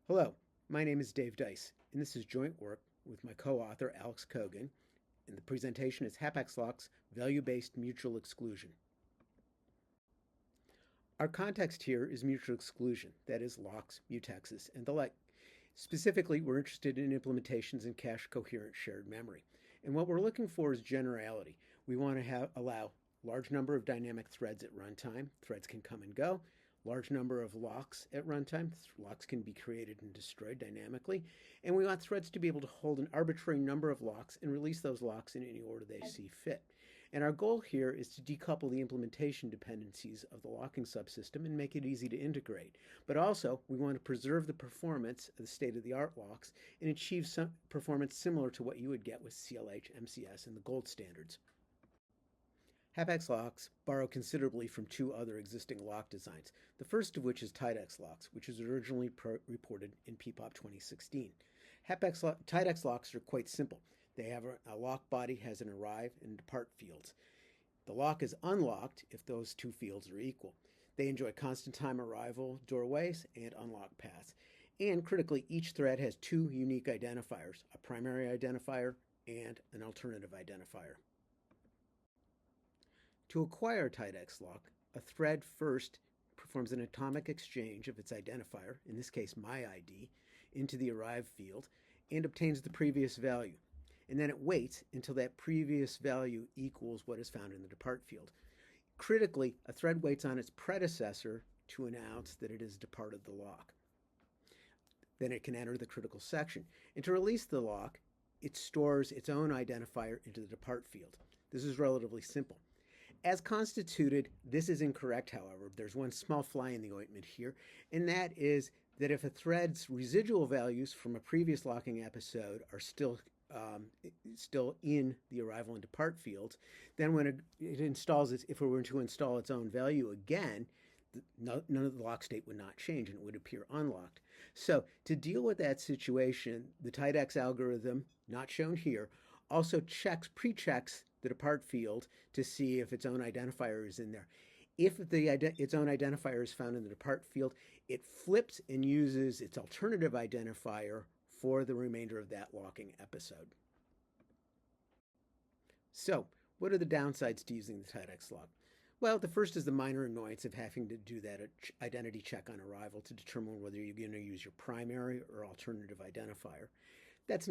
Hello, my name is Dave Dice, and this is joint work with my co-author Alex Kogan, and the presentation is Hapax locks value-based mutual exclusion. Our context here is mutual exclusion, that is locks, mutexes, and the like. Specifically, we're interested in implementations in cache coherent shared memory. And what we're looking for is generality. We want to allow large number of dynamic threads at runtime. Threads can come and go. Large number of locks at runtime. Locks can be created and destroyed dynamically. And we want threads to be able to hold an arbitrary number of locks and release those locks in any order they see fit. And our goal here is to decouple the implementation dependencies of the locking subsystem and make it easy to integrate. But also, we want to preserve the performance of the state-of-the-art locks and achieve some performance similar to what you would get with CLH, MCS, and the gold standards. Hapax locks borrow considerably from two other existing lock designs, the first of which is Tidex locks, which was originally reported in PPoPP 2016. Tidex locks are quite simple. They have a lock body has an arrive and depart fields. The lock is unlocked if those two fields are equal. They enjoy constant time arrival doorways and unlock paths. And critically, each thread has two unique identifiers, a primary identifier and an alternative identifier. To acquire a Tidex lock, a thread first performs an atomic exchange of its identifier, in this case my ID, into the arrive field and obtains the previous value. And then it waits until that previous value equals what is found in the depart field. Critically, a thread waits on its predecessor to announce that it has departed the lock. Then it can enter the critical section. And to release the lock, it stores its own identifier into the depart field. This is relatively simple. As constituted, this is incorrect, however. There's one small fly in the ointment here, and that is that if a thread's residual values from a previous locking episode are still in the arrival and depart fields, then when it installs it, if it were to install its own value again, none of the lock state would not change and it would appear unlocked. So to deal with that situation, the Tidex algorithm, not shown here, also pre-checks the depart field to see if its own identifier is in there. If its own identifier is found in the depart field, it flips and uses its alternative identifier for the remainder of that locking episode. So, what are the downsides to using the Tidex lock? Well, the first is the minor annoyance of having to do that identity check on arrival to determine whether you're going to use your primary or alternative identifier. That's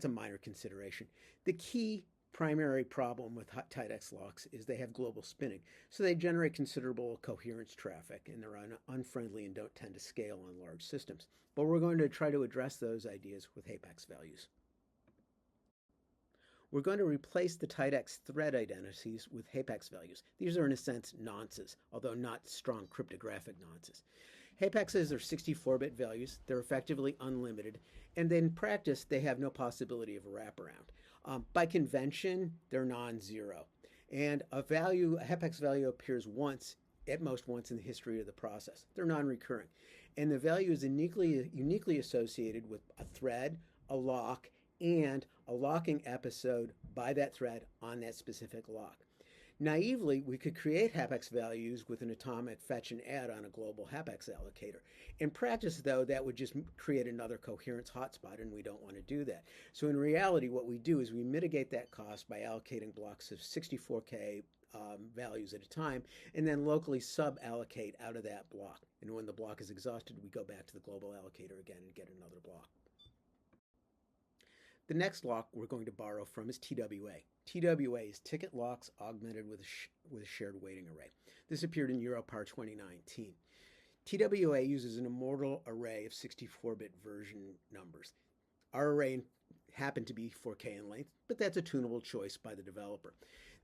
a minor consideration. The key primary problem with Tidex locks is they have global spinning, so they generate considerable coherence traffic, and they're unfriendly and don't tend to scale on large systems. But we're going to try to address those ideas with Hapax values. We're going to replace the Tidex thread identities with Hapax values. These are, in a sense, nonces, although not strong cryptographic nonces. Hapaxes are 64-bit values. They're effectively unlimited, and in practice, they have no possibility of a wraparound. By convention, they're non-zero, and a Hapax value appears at most once in the history of the process. They're non-recurring, and the value is uniquely associated with a thread, a lock, and a locking episode by that thread on that specific lock. Naively, we could create Hapax values with an atomic fetch and add on a global Hapax allocator. In practice, though, that would just create another coherence hotspot, and we don't want to do that. So in reality, what we do is we mitigate that cost by allocating blocks of 64K values at a time, and then locally sub-allocate out of that block. And when the block is exhausted, we go back to the global allocator again and get another block. The next lock we're going to borrow from is TWA. TWA is ticket locks augmented with a shared waiting array. This appeared in Europar 2019. TWA uses an immortal array of 64-bit version numbers. Our array happened to be 4K in length, but that's a tunable choice by the developer.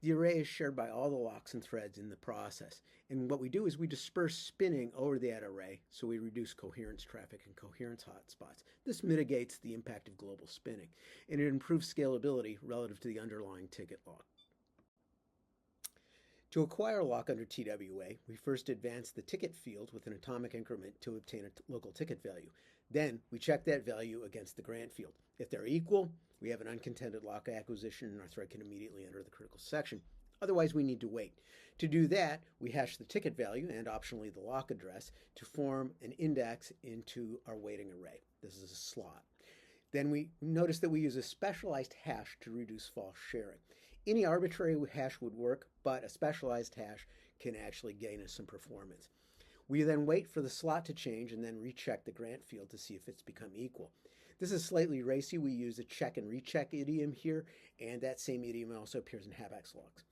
The array is shared by all the locks and threads in the process. And what we do is we disperse spinning over that array, so we reduce coherence traffic and coherence hotspots. This mitigates the impact of global spinning, and it improves scalability relative to the underlying ticket lock. To acquire a lock under TWA, we first advance the ticket field with an atomic increment to obtain a local ticket value. Then we check that value against the grant field. If they're equal, we have an uncontended lock acquisition and our thread can immediately enter the critical section. Otherwise, we need to wait. To do that, we hash the ticket value and optionally the lock address to form an index into our waiting array. This is a slot. Then we notice that we use a specialized hash to reduce false sharing. Any arbitrary hash would work, but a specialized hash can actually gain us some performance. We then wait for the slot to change and then recheck the grant field to see if it's become equal. This is slightly racy. We use a check and recheck idiom here, and that same idiom also appears in Hapax logs.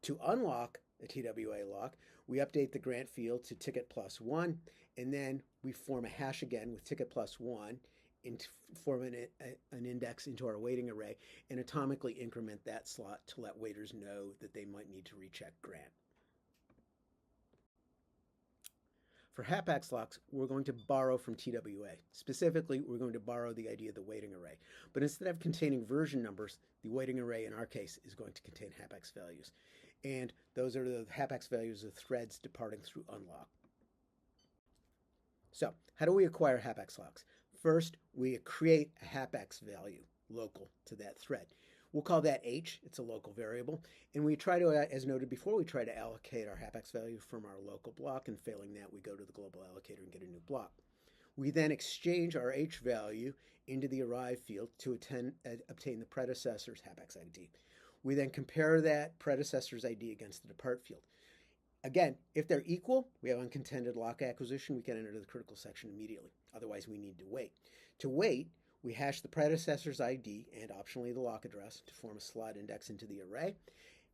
To unlock a TWA lock, we update the grant field to ticket plus 1, and then we form a hash again with ticket plus 1 and form an index into our waiting array and atomically increment that slot to let waiters know that they might need to recheck grant. For Hapax locks, we're going to borrow from TWA. Specifically, we're going to borrow the idea of the waiting array. But instead of containing version numbers, the waiting array in our case is going to contain Hapax values. And those are the Hapax values of threads departing through unlock. So, how do we acquire Hapax locks? First, we create a Hapax value local to that thread. We'll call that H. It's a local variable. And we try to, as noted before, we try to allocate our Hapax value from our local block. And failing that, we go to the global allocator and get a new block. We then exchange our H value into the arrive field to obtain the predecessor's Hapax ID. We then compare that predecessor's ID against the depart field. Again, if they're equal, we have uncontended lock acquisition. We can enter the critical section immediately. Otherwise, we need to wait. To wait, we hash the predecessor's ID and optionally the lock address to form a slot index into the array.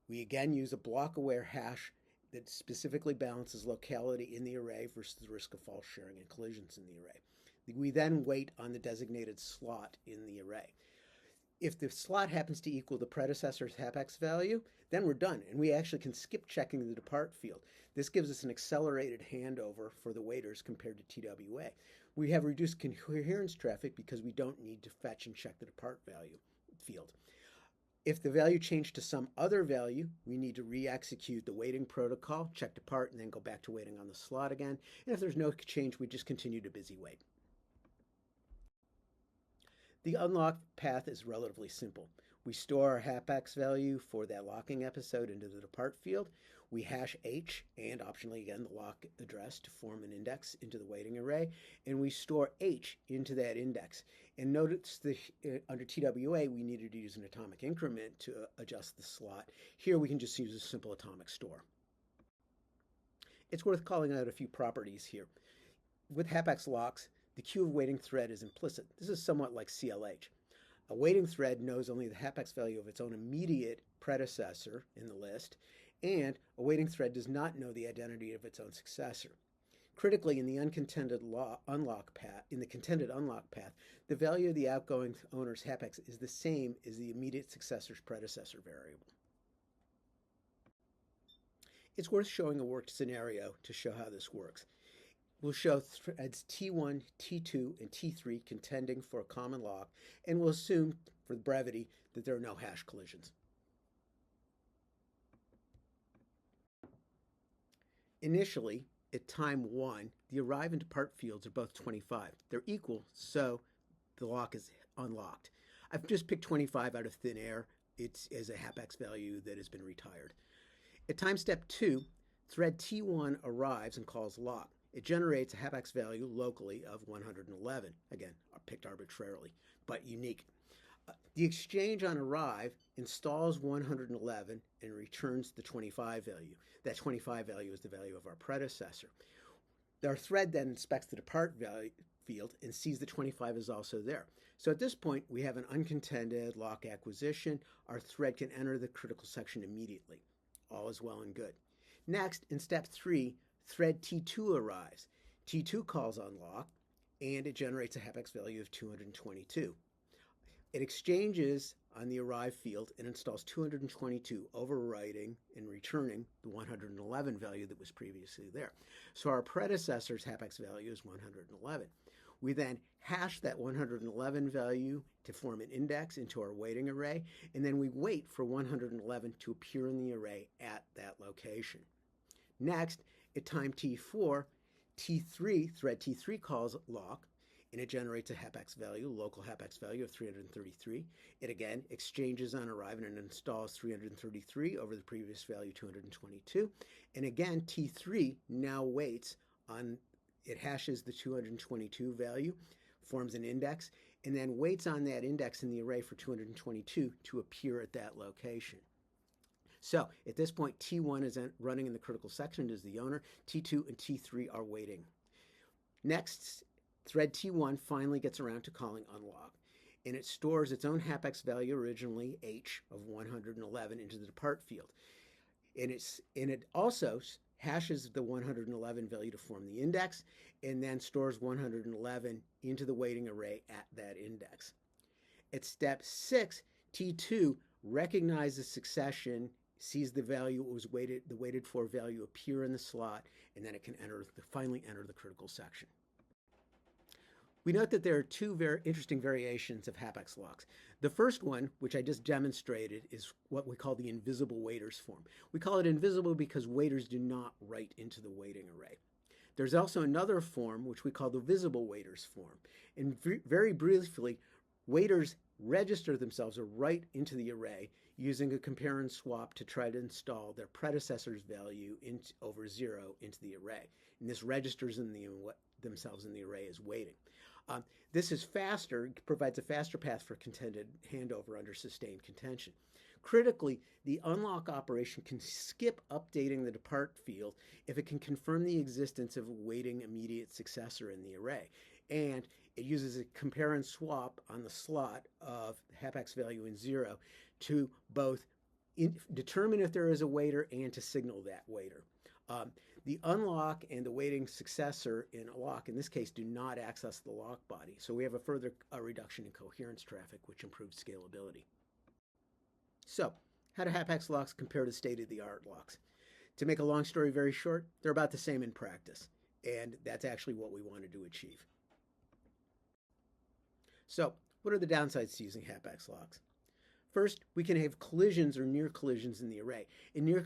We again use a block-aware hash that specifically balances locality in the array versus the risk of false sharing and collisions in the array. We then wait on the designated slot in the array. If the slot happens to equal the predecessor's Hapax value, then we're done, and we actually can skip checking the depart field. This gives us an accelerated handover for the waiters compared to TWA. We have reduced coherence traffic because we don't need to fetch and check the depart value field. If the value changed to some other value, we need to re-execute the waiting protocol, check depart, and then go back to waiting on the slot again. And if there's no change, we just continue to busy wait. The unlock path is relatively simple. We store our Hapax value for that locking episode into the depart field. We hash H and optionally again the lock address to form an index into the waiting array, and we store H into that index. And notice that under TWA we needed to use an atomic increment to adjust the slot. Here we can just use a simple atomic store. It's worth calling out a few properties here. With Hapax locks, the queue of waiting thread is implicit. This is somewhat like CLH. A waiting thread knows only the Hapax value of its own immediate predecessor in the list, and a waiting thread does not know the identity of its own successor. Critically, in the contended unlock path, the value of the outgoing owner's Hapax is the same as the immediate successor's predecessor variable. It's worth showing a worked scenario to show how this works. We'll show threads T1, T2, and T3 contending for a common lock, and we'll assume, for brevity, that there are no hash collisions. Initially, at time 1, the arrive and depart fields are both 25. They're equal, so the lock is unlocked. I've just picked 25 out of thin air. It's as a Hapax value that has been retired. At time step 2, thread T1 arrives and calls lock. It generates a Hapax value locally of 111. Again, picked arbitrarily, but unique. The exchange on arrive installs 111 and returns the 25 value. That 25 value is the value of our predecessor. Our thread then inspects the depart value field and sees that 25 is also there. So at this point, we have an uncontended lock acquisition. Our thread can enter the critical section immediately. All is well and good. Next, in step 3, thread T2 arrives. T2 calls on lock, and it generates a Hapax value of 222. It exchanges on the arrive field and installs 222, overwriting and returning the 111 value that was previously there. So our predecessor's Hapax value is 111. We then hash that 111 value to form an index into our waiting array, and then we wait for 111 to appear in the array at that location. Next, at time T4, thread T3 calls lock, and it generates a Hapax value, local Hapax value of 333. It again exchanges on arrival and installs 333 over the previous value 222. And again, T3 now waits on, it hashes the 222 value, forms an index, and then waits on that index in the array for 222 to appear at that location. So at this point, T1 is running in the critical section as the owner. T2 and T3 are waiting. Next, thread T1 finally gets around to calling unlock, and it stores its own Hapax value, originally H of 111, into the depart field. And it also hashes the 111 value to form the index, and then stores 111 into the waiting array at that index. At step 6, T2 recognizes succession, sees the value it was waited, the waited for value appear in the slot, and then it can finally enter the critical section. We note that there are two very interesting variations of Hapax locks. The first one, which I just demonstrated, is what we call the invisible waiters form. We call it invisible because waiters do not write into the waiting array. There's also another form, which we call the visible waiters form. And very briefly, waiters register themselves or write into the array using a compare and swap to try to install their predecessor's value over 0 into the array. And this registers themselves in the array as waiting. This is faster, provides a faster path for contended handover under sustained contention. Critically, the unlock operation can skip updating the depart field if it can confirm the existence of a waiting immediate successor in the array. And it uses a compare and swap on the slot of Hapax value in 0 to both determine if there is a waiter and to signal that waiter. The unlock and the waiting successor in a lock, in this case, do not access the lock body. So we have a further reduction in coherence traffic, which improves scalability. So how do Hapax locks compare to state-of-the-art locks? To make a long story very short, they're about the same in practice. And that's actually what we wanted to achieve. So what are the downsides to using Hapax locks? First, we can have collisions or near collisions in the array, and near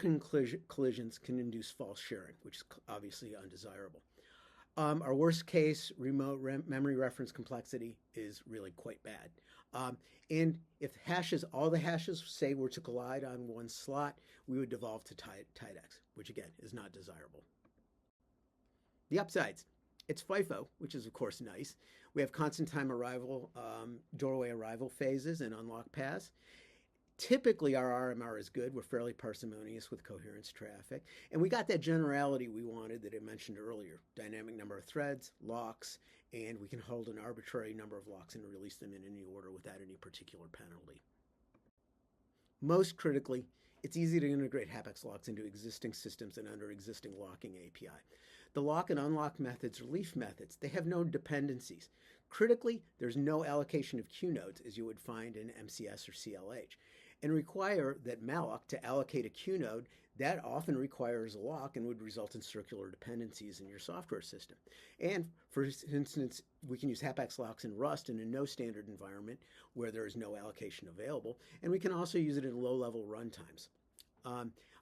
collisions can induce false sharing, which is obviously undesirable. Our worst case remote memory reference complexity is really quite bad. And if all the hashes, say, were to collide on one slot, we would devolve to tidex, which again is not desirable. The upsides. It's FIFO, which is of course nice. We have constant time arrival, doorway arrival phases and unlock paths. Typically our RMR is good. We're fairly parsimonious with coherence traffic. And we got that generality we wanted that I mentioned earlier. Dynamic number of threads, locks, and we can hold an arbitrary number of locks and release them in any order without any particular penalty. Most critically, it's easy to integrate Hapax locks into existing systems and under existing locking API. The lock and unlock methods are leaf methods. They have no dependencies. Critically, there's no allocation of queue nodes as you would find in MCS or CLH. And require that malloc to allocate a queue node, that often requires a lock and would result in circular dependencies in your software system. And for instance, we can use Hapax locks in Rust in a no standard environment where there is no allocation available. And we can also use it in low-level runtimes.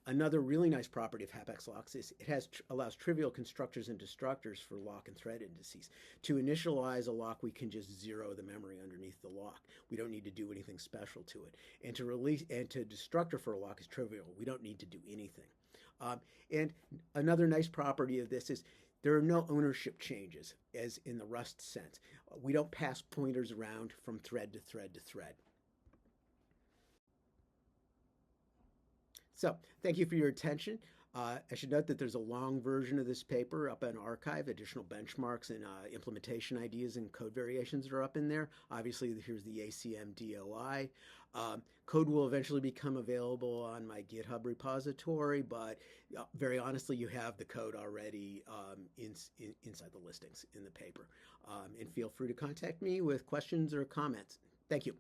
Another really nice property of Hapax locks is it allows trivial constructors and destructors for lock and thread indices. To initialize a lock, we can just zero the memory underneath the lock. We don't need to do anything special to it. And to destructor for a lock is trivial. We don't need to do anything. And another nice property of this is there are no ownership changes, as in the Rust sense. We don't pass pointers around from thread to thread to thread. So thank you for your attention. I should note that there's a long version of this paper up on arXiv. Additional benchmarks and implementation ideas and code variations are up in there. Obviously, here's the ACM DOI. Code will eventually become available on my GitHub repository, but very honestly, you have the code already inside the listings in the paper. And feel free to contact me with questions or comments. Thank you.